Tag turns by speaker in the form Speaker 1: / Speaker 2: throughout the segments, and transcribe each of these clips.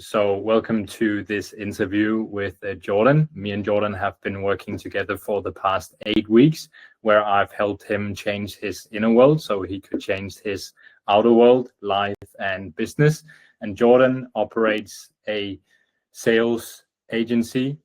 Speaker 1: So welcome to this interview with Jordan. Me and Jordan have been working together for the past 8 weeks, where I've helped him change his inner world so he could change his outer world, life and business. And Jordan operates a sales agency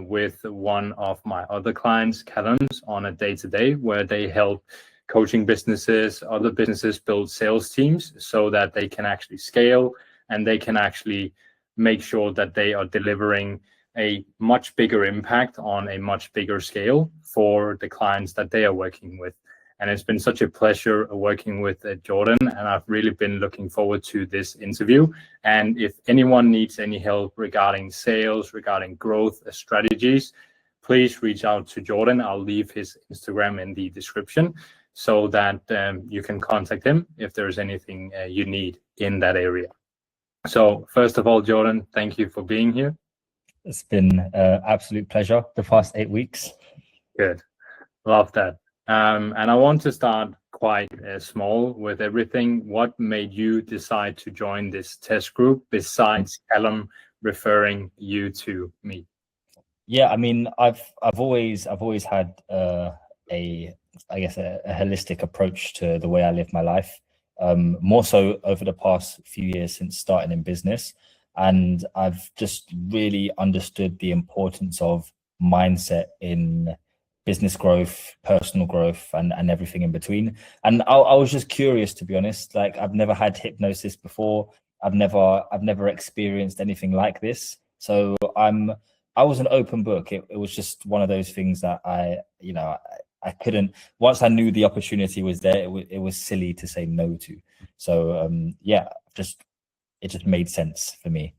Speaker 1: with one of my other clients, Callum's, on a day-to-day where they help coaching businesses, other businesses build sales teams so that they can actually scale and they can actually make sure that they are delivering a much bigger impact on a much bigger scale for the clients that they are working with. And it's been such a pleasure working with Jordan, and I've really been looking forward to this interview. And if anyone needs any help regarding sales, regarding growth strategies, please reach out to Jordan. I'll leave his Instagram in the description so that you can contact him if there's anything you need in that area. So first of all, Jordan, thank you for being here.
Speaker 2: It's been an absolute pleasure the past 8 weeks.
Speaker 1: Good. Love that. And I want to start quite small with everything. What made you decide to join this test group besides Callum referring you to me?
Speaker 2: Yeah, I mean, I've always had a holistic approach to the way I live my life. More so over the past few years since starting in business. And I've just really understood the importance of mindset in business growth, personal growth, and everything in between. And I was just curious, to be honest. Like, I've never had hypnosis before. I've never experienced anything like this. So I was an open book. It was just one of those things that I couldn't, once I knew the opportunity was there, it was silly to say no to. So it just made sense for me.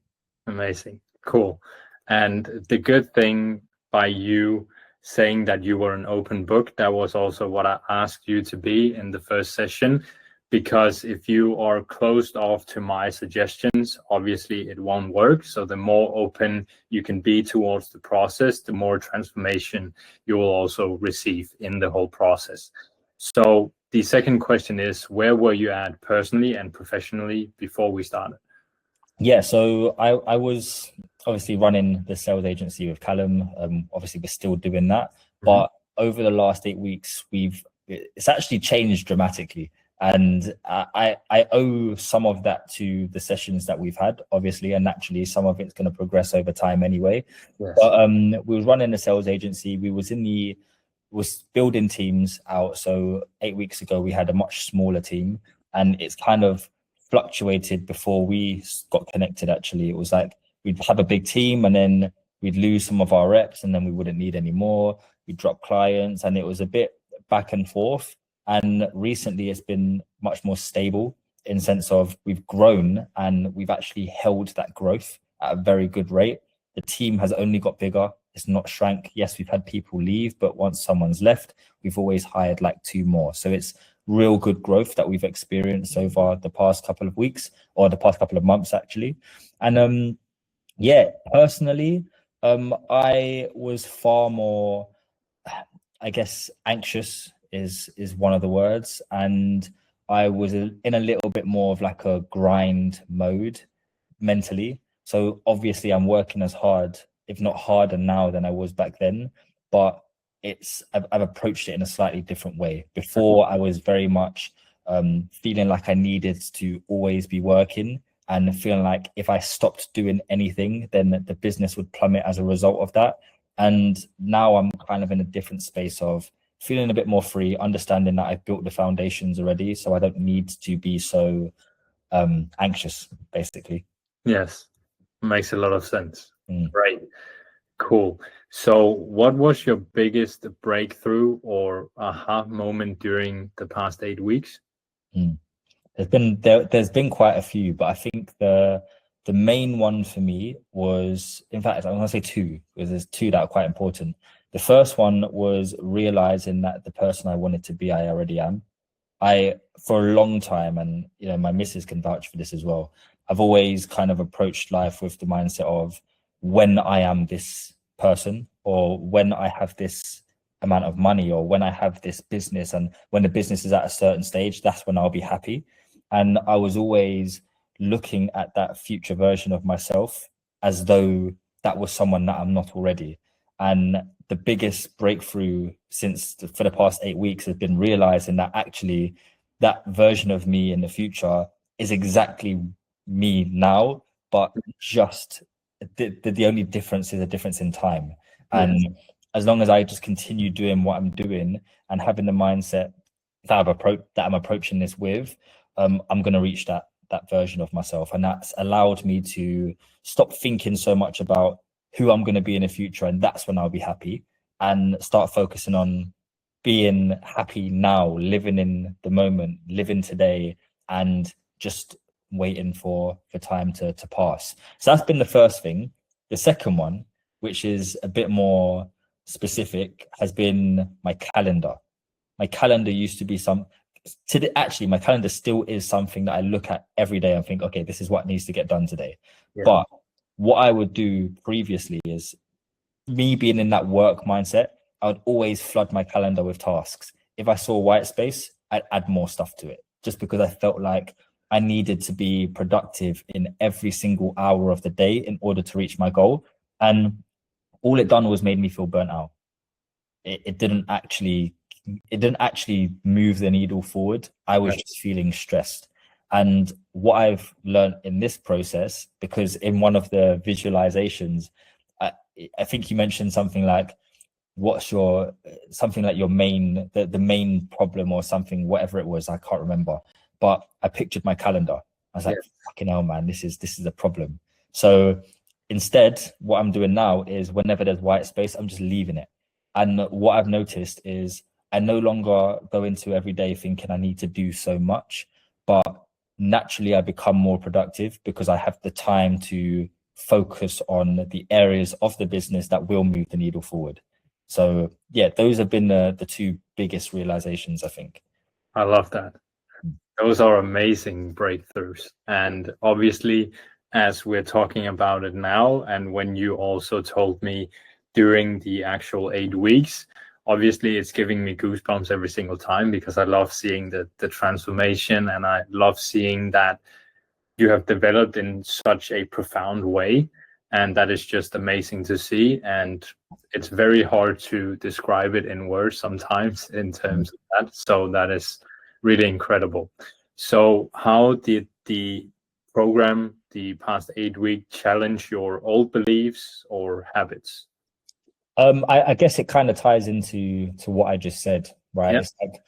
Speaker 1: Amazing. Cool. And the good thing by you saying that you were an open book, that was also what I asked you to be in the first session, because if you are closed off to my suggestions, obviously it won't work. So the more open you can be towards the process, the more transformation you will also receive in the whole process. So the second question is, where were you at personally and professionally before we started?
Speaker 2: Yeah, so I was obviously running the sales agency with Callum. Obviously we're still doing that, but over the last 8 weeks, it's actually changed dramatically. And I owe some of that to the sessions that we've had, obviously, and naturally some of it's going to progress over time anyway. Yes. But we was running a sales agency. We was building teams out. So 8 weeks ago, we had a much smaller team, and it's kind of fluctuated before we got connected. Actually, it was like we'd have a big team and then we'd lose some of our reps and then we wouldn't need any more. We'd drop clients, and it was a bit back and forth. And recently it's been much more stable in sense of we've grown and we've actually held that growth at a very good rate. The team has only got bigger. It's not shrank. Yes, we've had people leave, but once someone's left, we've always hired like 2 more. So it's real good growth that we've experienced over the past couple of weeks, or the past couple of months actually. And personally, I was far more, I guess, anxious is one of the words, and I was in a little bit more of like a grind mode mentally. So obviously I'm working as hard, if not harder now than I was back then, but I've approached it in a slightly different way. Before, I was very much feeling like I needed to always be working and feeling like if I stopped doing anything, then the business would plummet as a result of that. And now I'm kind of in a different space of feeling a bit more free, understanding that I've built the foundations already, so I don't need to be so anxious, basically.
Speaker 1: Yes, makes a lot of sense. Right. Cool. So what was your biggest breakthrough or aha moment during the past 8 weeks?
Speaker 2: There's been quite a few, but I think the main one for me was, in fact, I'm going to say 2, because there's 2 that are quite important. The first one was realizing that the person I wanted to be, I already am. For a long time, and my missus can vouch for this as well, I've always kind of approached life with the mindset of, when I am this person, or when I have this amount of money, or when I have this business, and when the business is at a certain stage, that's when I'll be happy. And I was always looking at that future version of myself as though that was someone that I'm not already. And the biggest breakthrough for the past 8 weeks has been realizing that actually that version of me in the future is exactly me now, but just the only difference is a difference in time. And as long as I just continue doing what I'm doing and having the mindset that I'm approaching this with, I'm going to reach that version of myself. And that's allowed me to stop thinking so much about who I'm going to be in the future, and that's when I'll be happy, and start focusing on being happy now, living in the moment, living today, and just waiting for time to pass. So that's been the first thing. The second one, which is a bit more specific, has been my calendar. My calendar used to be actually, my calendar still is something that I look at every day and think, okay, this is what needs to get done today. Yeah. But what I would do previously is, me being in that work mindset, I would always flood my calendar with tasks. If I saw white space, I'd add more stuff to it, just because I felt like I needed to be productive in every single hour of the day in order to reach my goal. And all it done was made me feel burnt out. It didn't actually move the needle forward. I was just feeling stressed. And what I've learned in this process, because in one of the visualizations, I think you mentioned something like, the main problem or something, whatever it was, I can't remember. But I pictured my calendar. I was like, fucking hell, man, this is a problem. So instead, what I'm doing now is, whenever there's white space, I'm just leaving it. And what I've noticed is, I no longer go into every day thinking I need to do so much, but naturally I become more productive because I have the time to focus on the areas of the business that will move the needle forward. So yeah, those have been the two biggest realizations, I think.
Speaker 1: I love that. Those are amazing breakthroughs. And obviously, as we're talking about it now, and when you also told me during the actual 8 weeks, obviously it's giving me goosebumps every single time, because I love seeing the transformation, and I love seeing that you have developed in such a profound way. And that is just amazing to see. And it's very hard to describe it in words sometimes in terms of that. So that is really incredible. So how did the program, the past 8 week, challenge your old beliefs or habits?
Speaker 2: I guess it kind of ties into what I just said, right? Yep. It's like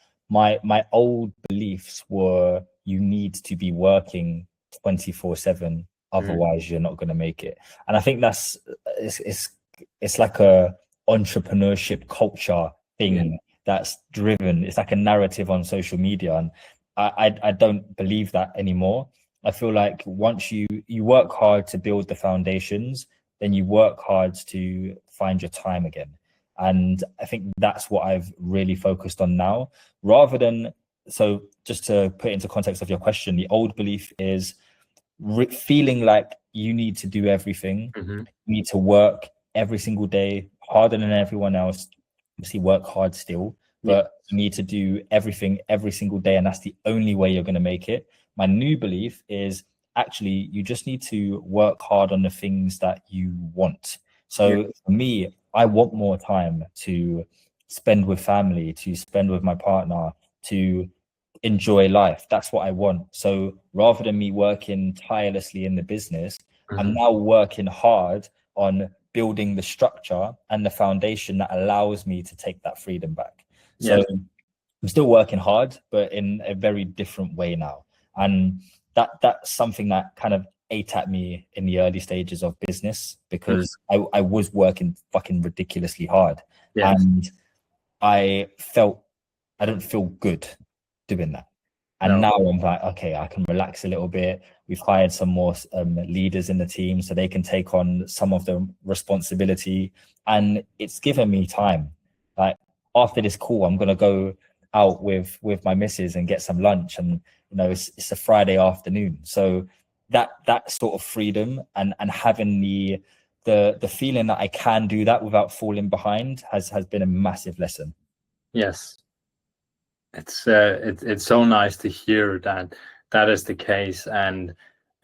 Speaker 2: my old beliefs were, you need to be working 24/7, otherwise you're not going to make it. And I think it's like a entrepreneurship culture thing that's driven. It's like a narrative on social media, and I don't believe that anymore. I feel like once you work hard to build the foundations, then you work hard to find your time again. And I think that's what I've really focused on now, rather than, so just to put into context of your question, the old belief is feeling like you need to do everything. You need to work every single day harder than everyone else. Obviously work hard still, but you need to do everything every single day, and that's the only way you're going to make it. My new belief is, actually, you just need to work hard on the things that you want. So for me, I want more time to spend with family, to spend with my partner, to enjoy life. That's what I want. So rather than me working tirelessly in the business, I'm now working hard on building the structure and the foundation that allows me to take that freedom back. So I'm still working hard, but in a very different way now. And that's something that kind of ate at me in the early stages of business, because I was working fucking ridiculously hard. And I don't feel good doing that. And now I'm like, okay, I can relax a little bit. We've hired some more leaders in the team so they can take on some of the responsibility. And it's given me time. Like, after this call, I'm going to go out with my missus and get some lunch. And, you know, it's a Friday afternoon. So that sort of freedom and having the feeling that I can do that without falling behind has been a massive lesson.
Speaker 1: Yes. It's so nice to hear that is the case. And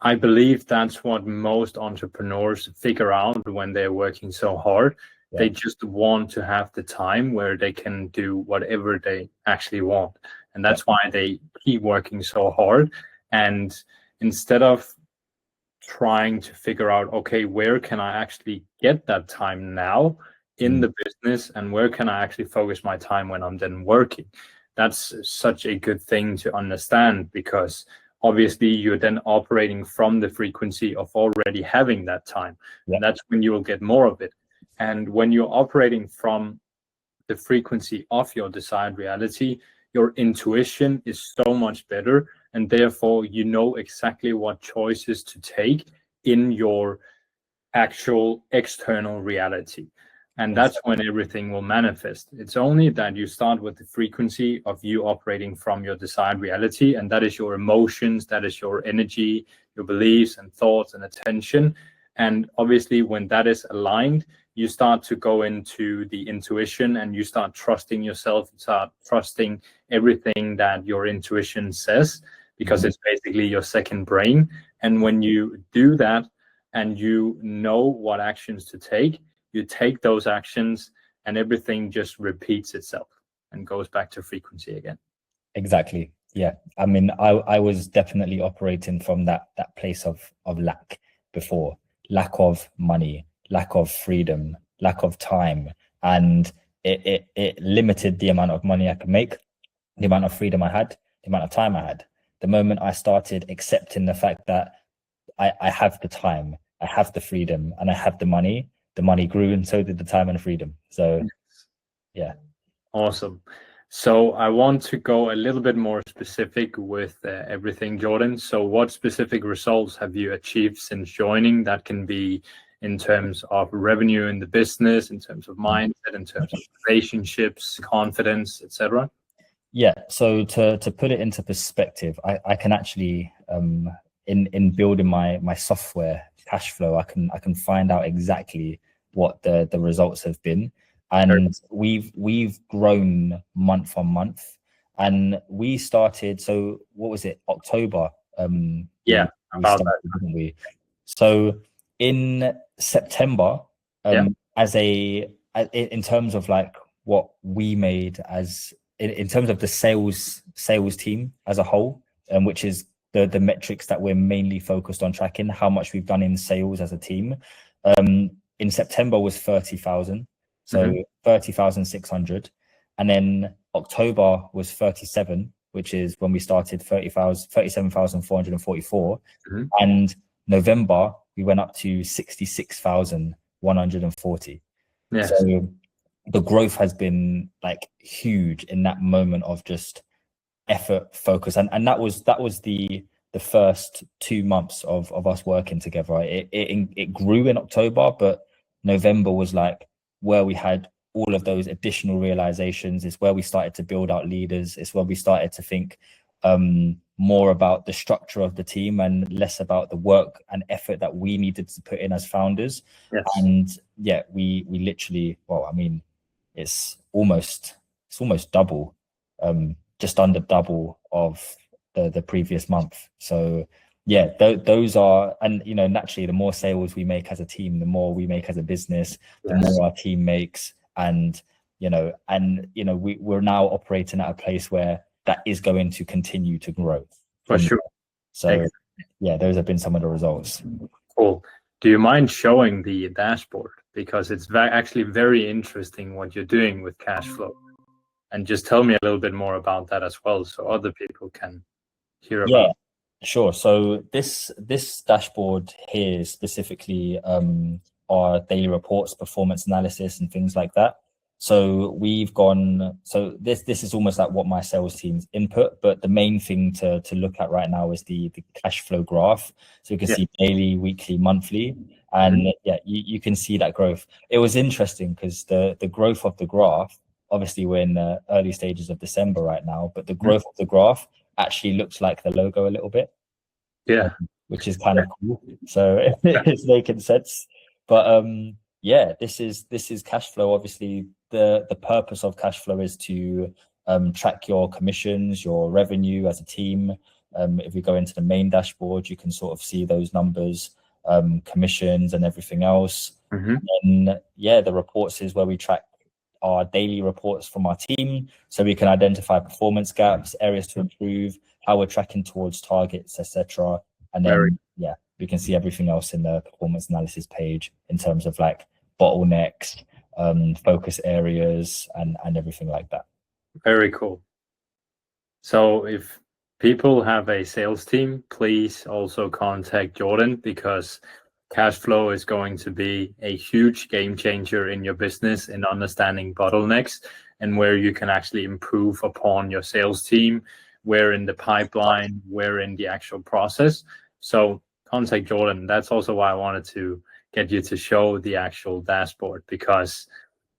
Speaker 1: I believe that's what most entrepreneurs figure out when they're working so hard.
Speaker 2: Yeah.
Speaker 1: They just want to have the time where they can do whatever they actually want. And that's why they keep working so hard. And instead of trying to figure out, okay, where can I actually get that time now in the business, and where can I actually focus my time when I'm done working? That's such a good thing to understand, because obviously you're then operating from the frequency of already having that time.
Speaker 2: Yeah.
Speaker 1: And that's when you will get more of it. And when you're operating from the frequency of your desired reality, your intuition is so much better, and therefore you know exactly what choices to take in your actual external reality. And that's when everything will manifest. It's only that you start with the frequency of you operating from your desired reality, and that is your emotions, that is your energy, your beliefs and thoughts and attention. And obviously when that is aligned, you start to go into the intuition, and you start trusting yourself, you start trusting everything that your intuition says, because it's basically your second brain. And when you do that and you know what actions to take, you take those actions, and everything just repeats itself and goes back to frequency again.
Speaker 2: Exactly. Yeah. I mean, I was definitely operating from that place of lack before. Lack of money, lack of freedom, lack of time. And it limited the amount of money I could make, the amount of freedom I had, the amount of time I had. The moment I started accepting the fact that I have the time, I have the freedom, and I have the money grew, and so did the time and freedom. So yeah.
Speaker 1: Awesome. So I want to go a little bit more specific with everything, Jordan. So what specific results have you achieved since joining? That can be in terms of revenue in the business, in terms of mindset, in terms of relationships, confidence, etc.
Speaker 2: Yeah. So to put it into perspective, I can actually in building my software cash flow, I can find out exactly what the results have been. And we've grown month on month, and we started, so what was it, October?
Speaker 1: Yeah,
Speaker 2: we
Speaker 1: about
Speaker 2: started,
Speaker 1: that.
Speaker 2: didn't we? So in September, as in terms of like what we made as in terms of the sales team as a whole, which is the metrics that we're mainly focused on tracking, how much we've done in sales as a team. In September was 30,000, so 30,600, and then October was 37, which is when we started, 37,444, and November we went up to 66,140.
Speaker 1: Yes.
Speaker 2: So the growth has been like huge in that moment of just effort, focus, and that was the first 2 months of us working together. It grew in October, but November was like where we had all of those additional realizations. It's where we started to build out leaders. It's where we started to think more about the structure of the team and less about the work and effort that we needed to put in as founders.
Speaker 1: Yes.
Speaker 2: And yeah, we literally, well, I mean, it's almost double, just under double of the previous month. So yeah, those are, and you know, naturally the more sales we make as a team, the more we make as a business, the more our team makes. And we're now operating at a place where that is going to continue to grow.
Speaker 1: For sure.
Speaker 2: So yeah, those have been some of the results.
Speaker 1: Cool. Do you mind showing the dashboard? Because it's actually very interesting what you're doing with cash flow. And just tell me a little bit more about that as well, so other people can hear about it.
Speaker 2: Sure. So this dashboard here specifically are daily reports, performance analysis, and things like that. So we've gone, so this is almost like what my sales team's input, but the main thing to look at right now is the cash flow graph. So you can see daily, weekly, monthly, and you can see that growth. It was interesting because the growth of the graph, obviously we're in the early stages of December right now, but the growth of the graph actually looks like the logo a little bit, which is kind of cool. So it's making sense. But this is cash flow. Obviously, the purpose of cash flow is to track your commissions, your revenue as a team, If we go into the main dashboard, you can sort of see those numbers, commissions and everything else. And yeah, the reports is where we track our daily reports from our team, so we can identify performance gaps, areas to improve, how we're tracking towards targets, etc. And then yeah, we can see everything else in the performance analysis page in terms of like bottlenecks, focus areas, and everything like that.
Speaker 1: Very cool. So if people have a sales team, please also contact Jordan, because cash flow is going to be a huge game changer in your business in understanding bottlenecks and where you can actually improve upon your sales team, where in the pipeline, where in the actual process. So contact Jordan. That's also why I wanted to get you to show the actual dashboard, because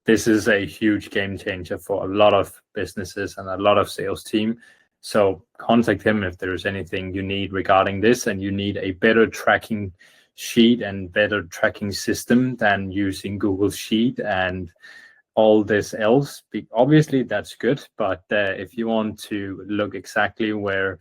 Speaker 1: this is a huge game changer for a lot of businesses and a lot of sales team. So contact him if there's anything you need regarding this, and you need a better tracking sheet and better tracking system than using Google Sheet and all this else. Obviously that's good, but if you want to look exactly where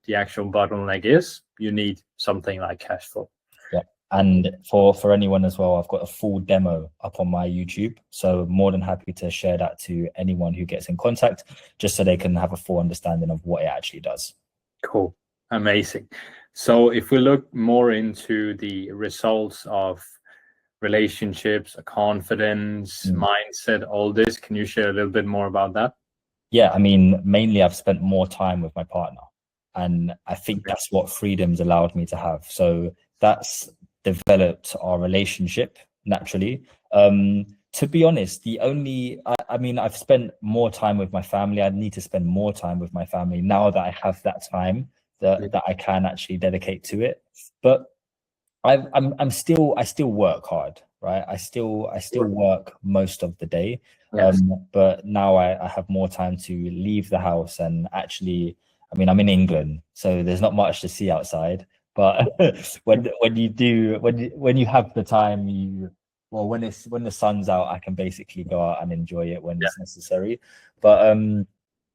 Speaker 1: the actual bottleneck is, you need something like cash flow.
Speaker 2: Yeah. And for anyone as well, I've got a full demo up on my YouTube, so more than happy to share that to anyone who gets in contact, just so they can have a full understanding of what it actually does.
Speaker 1: Cool. Amazing. So if we look more into the results of relationships, confidence, mindset, all this, can you share a little bit more about that?
Speaker 2: Yeah, I mean, mainly I've spent more time with my partner, and I think that's what freedom's allowed me to have. So that's developed our relationship naturally. To be honest, I mean, I've spent more time with my family. I need to spend more time with my family now that I have that time that I can actually dedicate to it. But I still work hard, right? I still work most of the day.
Speaker 1: Yes.
Speaker 2: But now I have more time to leave the house and actually, I mean, I'm in England, so there's not much to see outside. But when you have the time, when the sun's out, I can basically go out and enjoy it when it's necessary. But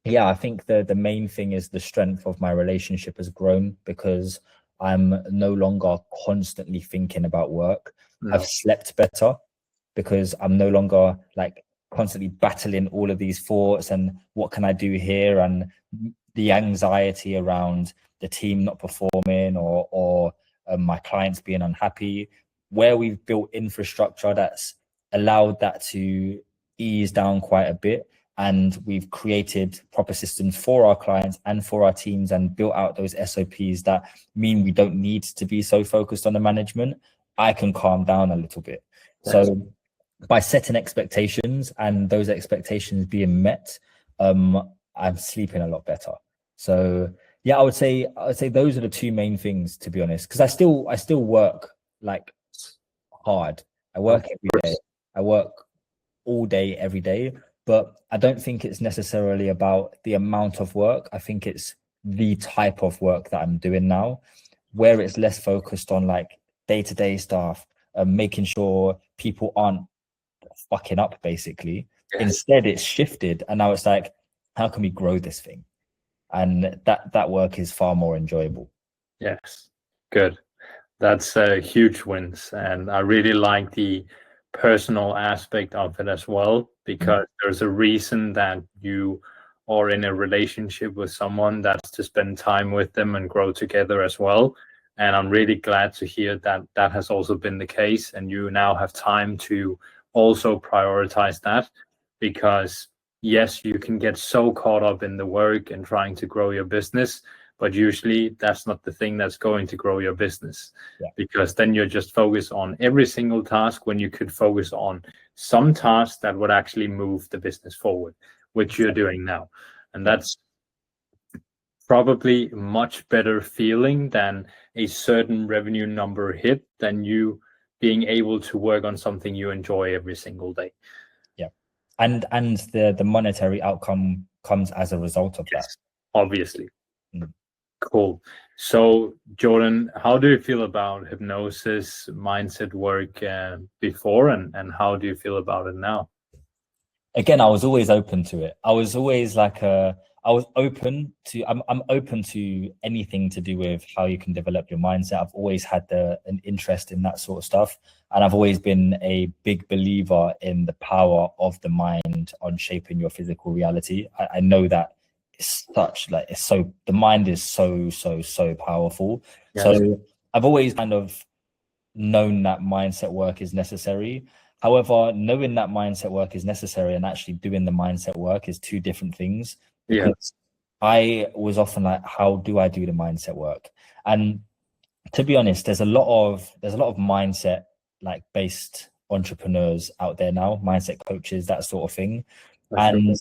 Speaker 2: yeah, I think the main thing is the strength of my relationship has grown because I'm no longer constantly thinking about work.
Speaker 1: No.
Speaker 2: I've slept better because I'm no longer like constantly battling all of these thoughts and what can I do here, and the anxiety around the team not performing or my clients being unhappy. Where we've built infrastructure that's allowed that to ease down quite a bit, and we've created proper systems for our clients and for our teams and built out those SOPs that mean we don't need to be so focused on the management, I can calm down a little bit. Yes. So by setting expectations and those expectations being met, I'm sleeping a lot better. So yeah, I would say those are the two main things, to be honest, because I still work like hard. I work every day. I work all day, every day. But I don't think it's necessarily about the amount of work. I think it's the type of work that I'm doing now, where it's less focused on like day-to-day stuff, making sure people aren't fucking up, basically. Yes. Instead, it's shifted, and now it's like, how can we grow this thing? And that work is far more enjoyable.
Speaker 1: Yes, good. That's a huge wins, and I really like the personal aspect of it as well, because there's a reason that you are in a relationship with someone, that's to spend time with them and grow together as well. And I'm really glad to hear that that has also been the case, and you now have time to also prioritize that, because yes, you can get so caught up in the work and trying to grow your business, but usually that's not the thing that's going to grow your business. Yeah. Because then you're just focused on every single task when you could focus on some tasks that would actually move the business forward, which you're doing now. And that's probably a much better feeling than a certain revenue number hit, than you being able to work on something you enjoy every single day.
Speaker 2: Yeah. And the monetary outcome comes as a result of that.
Speaker 1: Obviously. Cool. So, Jordan, how do you feel about hypnosis, mindset work before, and how do you feel about it now?
Speaker 2: Again, I was always open to it. I was always was open to, I'm open to anything to do with how you can develop your mindset. I've always had an interest in that sort of stuff. And I've always been a big believer in the power of the mind on shaping your physical reality. I know that it's such like, it's so, the mind is so powerful.
Speaker 1: Yes.
Speaker 2: So I've always kind of known that mindset work is necessary. However, knowing that mindset work is necessary and actually doing the mindset work is two different things. Because I was often like, how do I do the mindset work? And to be honest, there's a lot of mindset like based entrepreneurs out there now, mindset coaches, that sort of thing. And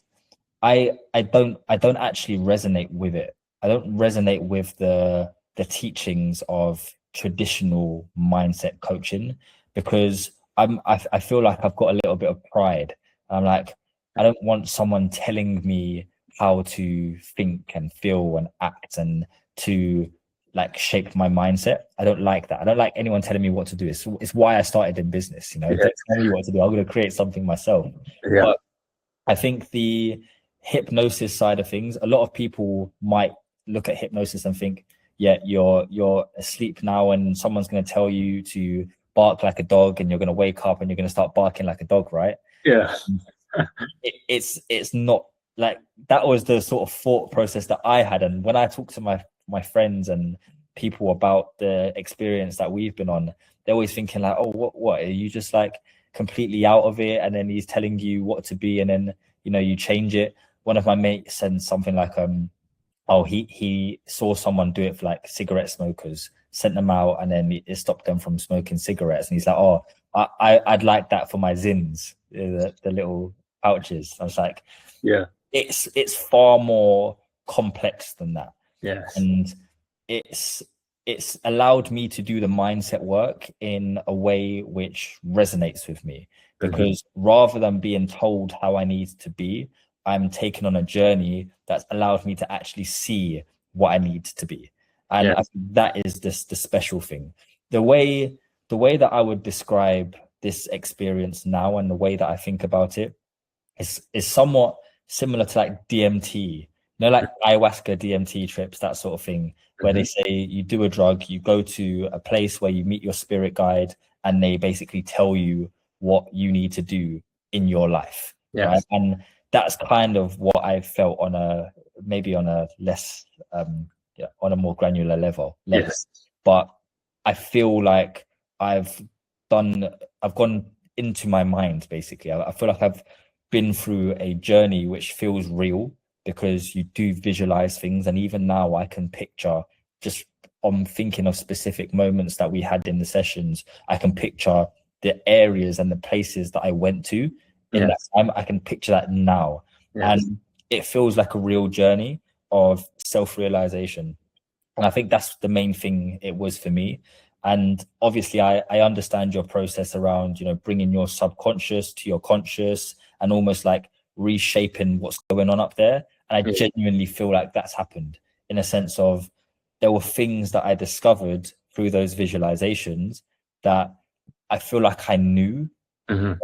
Speaker 2: I don't actually resonate with it. I don't resonate with the teachings of traditional mindset coaching, because I feel like I've got a little bit of pride. I'm like, I don't want someone telling me how to think and feel and act and to like shape my mindset. I don't like that. I don't like anyone telling me what to do. It's why I started in business, you know. Don't tell me what to do. I'm going to create something myself. But I think the hypnosis side of things, a lot of people might look at hypnosis and think, yeah, you're asleep now and someone's going to tell you to bark like a dog and you're going to wake up and you're going to start barking like a dog, right?
Speaker 1: Yeah.
Speaker 2: It's not like that. Was the sort of thought process that I had. And when I talk to my friends and people about the experience that we've been on, they're always thinking like, oh, what are you just like completely out of it, and then he's telling you what to be, and then you know you change it. One of my mates said something like, oh, he saw someone do it for like cigarette smokers, sent them out, and then it stopped them from smoking cigarettes. And he's like, oh, I'd like that for my zins, the little pouches. I was like,
Speaker 1: yeah,
Speaker 2: it's far more complex than that.
Speaker 1: Yes.
Speaker 2: And it's allowed me to do the mindset work in a way which resonates with me, because rather than being told how I need to be, I'm taken on a journey that's allowed me to actually see what I need to be. And I think that is the special thing. The way that I would describe this experience now and the way that I think about it is somewhat similar to like DMT, you know, like ayahuasca, DMT trips, that sort of thing, where they say you do a drug, you go to a place where you meet your spirit guide and they basically tell you what you need to do in your life. Right? And that's kind of what I felt on a less on a more granular level. But I feel like I've gone into my mind, basically. I feel like I've been through a journey which feels real, because you do visualize things. And even now I can picture, just on thinking of specific moments that we had in the sessions, I can picture the areas and the places that I went to in that time. I can picture that now. And it feels like a real journey of self-realization. And I think that's the main thing it was for me. And obviously I understand your process around, you know, bringing your subconscious to your conscious and almost like reshaping what's going on up there. And I genuinely feel like that's happened, in a sense of there were things that I discovered through those visualizations that I feel like I knew, but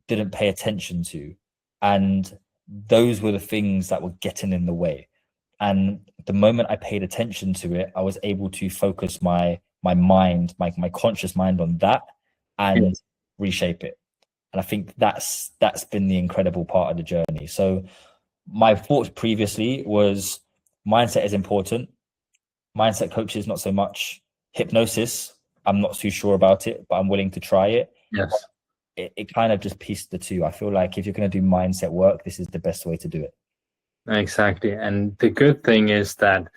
Speaker 2: didn't pay attention to. And those were the things that were getting in the way. And the moment I paid attention to it, I was able to focus my mind, my conscious mind on that and reshape it. And I think that's been the incredible part of the journey. So my thoughts previously was mindset is important. Mindset coaches, not so much. Hypnosis, I'm not too sure about it, but I'm willing to try it.
Speaker 1: Yes.
Speaker 2: It kind of just pieced the two. I feel like if you're going to do mindset work, this is the best way to do it.
Speaker 1: Exactly. And the good thing is that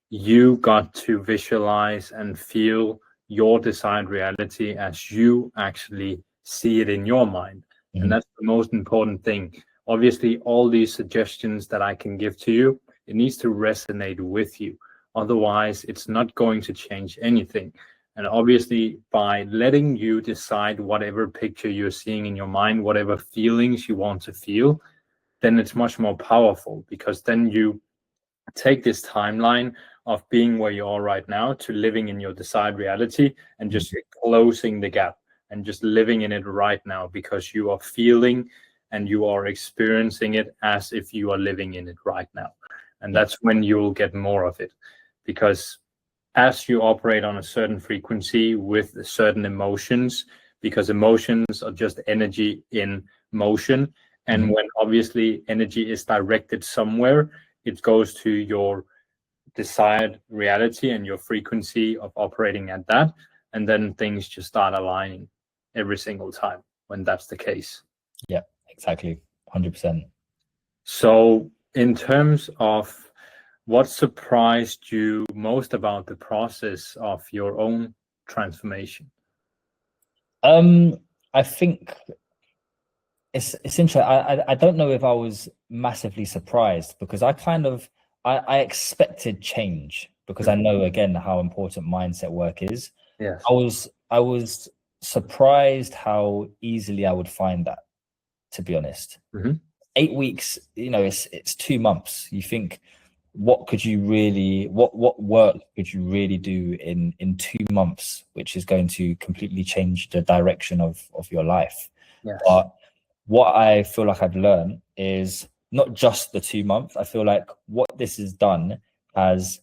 Speaker 1: you got to visualize and feel your desired reality as you actually see it in your mind. And that's the most important thing. Obviously, all these suggestions that I can give to you, it needs to resonate with you. Otherwise, it's not going to change anything. And obviously, by letting you decide whatever picture you're seeing in your mind, whatever feelings you want to feel, then it's much more powerful, because then you take this timeline of being where you are right now to living in your desired reality and just closing the gap and just living in it right now, because you are feeling and you are experiencing it as if you are living in it right now. And that's when you'll get more of it. Because as you operate on a certain frequency with certain emotions, because emotions are just energy in motion. And when obviously energy is directed somewhere, it goes to your desired reality and your frequency of operating at that. And then things just start aligning every single time when that's the case.
Speaker 2: Yeah, exactly. 100%.
Speaker 1: So in terms of what surprised you most about the process of your own transformation?
Speaker 2: I think it's interesting. I don't know if I was massively surprised, because I expected change, because I know, again, how important mindset work is.
Speaker 1: Yes.
Speaker 2: I was surprised how easily I would find that, to be honest. 8 weeks, it's 2 months. You think, what work could you really do in 2 months, which is going to completely change the direction of your life?
Speaker 1: Yes.
Speaker 2: But what I feel like I've learned is not just the 2 months. I feel like what this has done has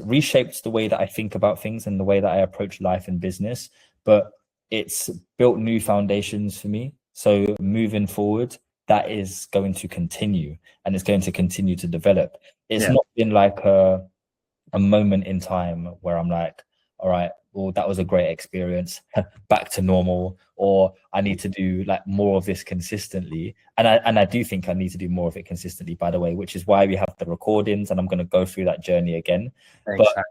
Speaker 2: reshaped the way that I think about things and the way that I approach life and business, but it's built new foundations for me. So moving forward, that is going to continue, and it's going to continue to develop. It's not been like a moment in time where I'm like, all right, well, that was a great experience, back to normal, or I need to do like more of this consistently. And I do think I need to do more of it consistently, by the way, which is why we have the recordings, and I'm going to go through that journey again.
Speaker 1: Exactly.
Speaker 2: But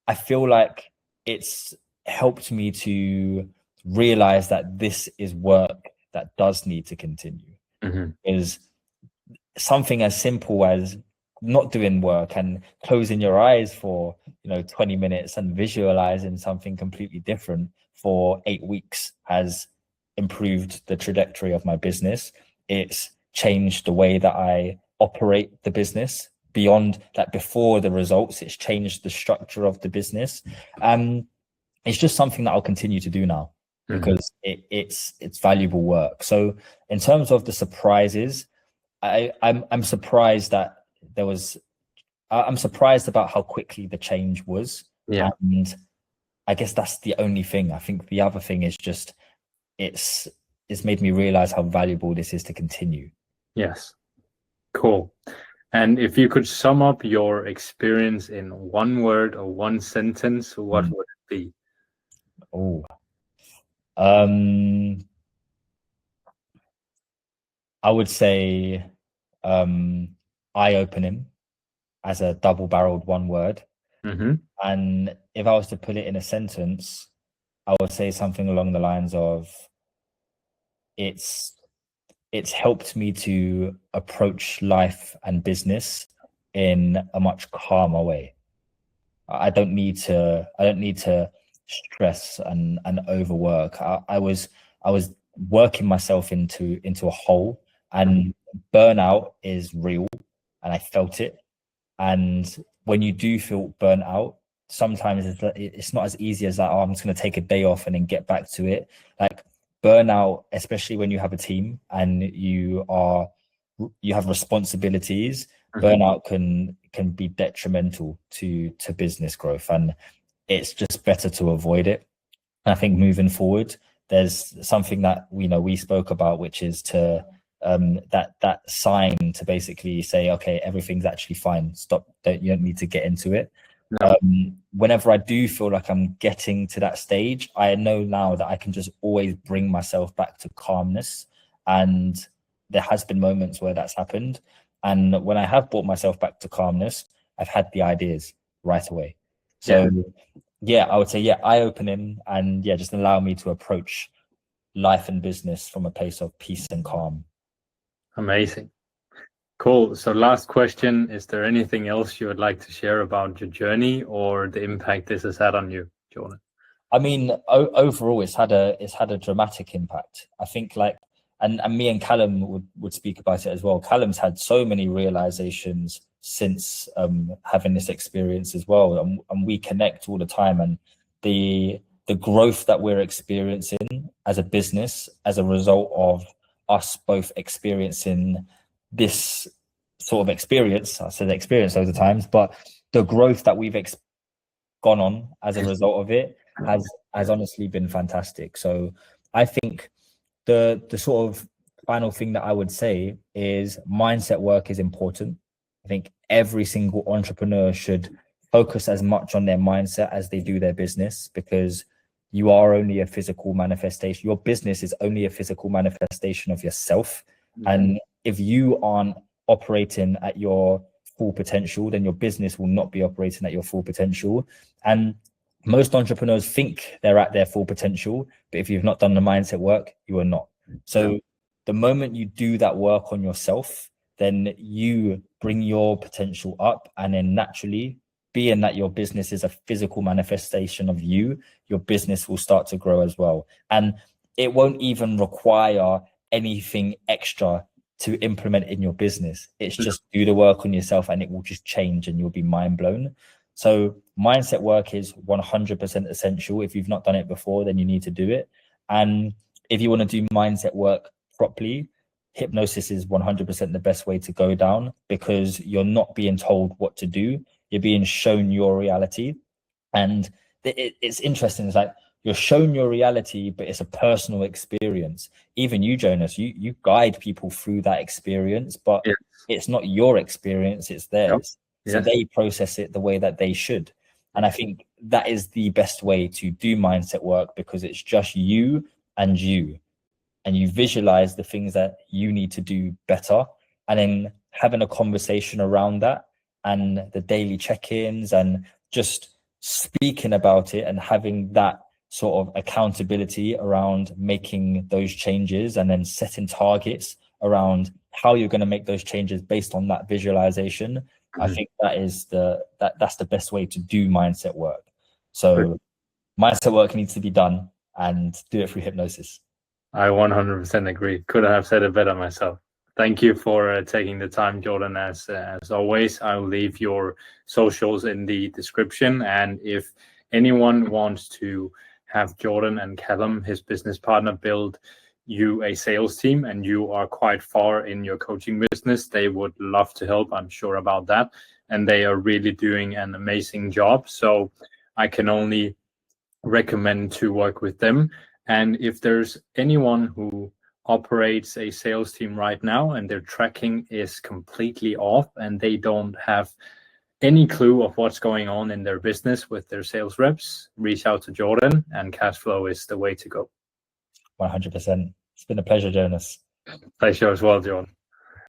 Speaker 2: I feel like it's helped me to realize that this is work that does need to continue. Is something as simple as not doing work and closing your eyes for 20 minutes and visualizing something completely different for 8 weeks has improved the trajectory of my business. It's changed the way that I operate the business. Beyond that, before the results, it's changed the structure of the business. It's just something that I'll continue to do now, because it's valuable work. So in terms of the surprises, I'm surprised that I'm surprised about how quickly the change was. And I guess that's the only thing. I think the other thing is just it's made me realize how valuable this is to continue.
Speaker 1: Yes. Cool. And if you could sum up your experience in one word or one sentence, what would it be?
Speaker 2: I would say eye-opening, as a double-barreled one word. And if I was to put it in a sentence, I would say something along the lines of, it's helped me to approach life and business in a much calmer way. I don't need to stress and overwork. I was working myself into a hole, and burnout is real, and I felt it. And when you do feel burnt out, sometimes it's not as easy as that, oh, I'm just going to take a day off and then get back to it. Like, burnout, especially when you have a team and you have responsibilities, burnout can be detrimental to business growth, and it's just better to avoid it. And I think moving forward, there's something that we spoke about, which is to that sign to basically say, okay, everything's actually fine. Stop. You don't need to get into it.
Speaker 1: No.
Speaker 2: Whenever I do feel like I'm getting to that stage, I know now that I can just always bring myself back to calmness. And there has been moments where that's happened. And when I have brought myself back to calmness, I've had the ideas right away. So I would say, eye-opening, and just allow me to approach life and business from a place of peace and calm.
Speaker 1: Amazing. Cool. So last question, is there anything else you would like to share about your journey or the impact this has had on you, Jordan?
Speaker 2: I mean, overall, it's had a dramatic impact. I think, and me and Callum would speak about it as well. Callum's had so many realizations since having this experience as well, and we connect all the time. And the growth that we're experiencing as a business, as a result of us both experiencing this sort of experience. I said experience loads of times, but the growth that we've gone on as a result of it has honestly been fantastic. So I think the sort of final thing that I would say is mindset work is important. I think every single entrepreneur should focus as much on their mindset as they do their business, because you are only a physical manifestation. Your business is only a physical manifestation of yourself. And if you aren't operating at your full potential, then your business will not be operating at your full potential. And most entrepreneurs think they're at their full potential, but if you've not done the mindset work, you are not. So the moment you do that work on yourself, then you bring your potential up, and then naturally, being that your business is a physical manifestation of you, your business will start to grow as well. And it won't even require anything extra to implement in your business. It's just do the work on yourself and it will just change and you'll be mind blown. So mindset work is 100% essential. If you've not done it before, then you need to do it. And if you want to do mindset work properly, hypnosis is 100% the best way to go down, because you're not being told what to do. You're being shown your reality. And it's interesting. It's like you're shown your reality, but it's a personal experience. Even you, Jonas, you guide people through that experience, but it's not your experience, it's theirs. So they process it the way that they should. And I think that is the best way to do mindset work, because it's just you, and you visualize the things that you need to do better, and then having a conversation around that, and the daily check-ins, and just speaking about it, and having that sort of accountability around making those changes, and then setting targets around how you're going to make those changes based on that visualization. I think that's the best way to do mindset work. So mindset work needs to be done, and do it through hypnosis.
Speaker 1: I 100% agree. Couldn't have said it better myself. Thank you for taking the time, Jordan. As always, I'll leave your socials in the description. And if anyone wants to have Jordan and Callum, his business partner, build you a sales team, and you are quite far in your coaching business, they would love to help. I'm sure about that. And they are really doing an amazing job. So I can only recommend to work with them. And if there's anyone who operates a sales team right now and their tracking is completely off and they don't have any clue of what's going on in their business with their sales reps, reach out to Jordan, and Cashflow is the way to go.
Speaker 2: 100%. It's been a pleasure, Jonas.
Speaker 1: Pleasure as well, Jordan.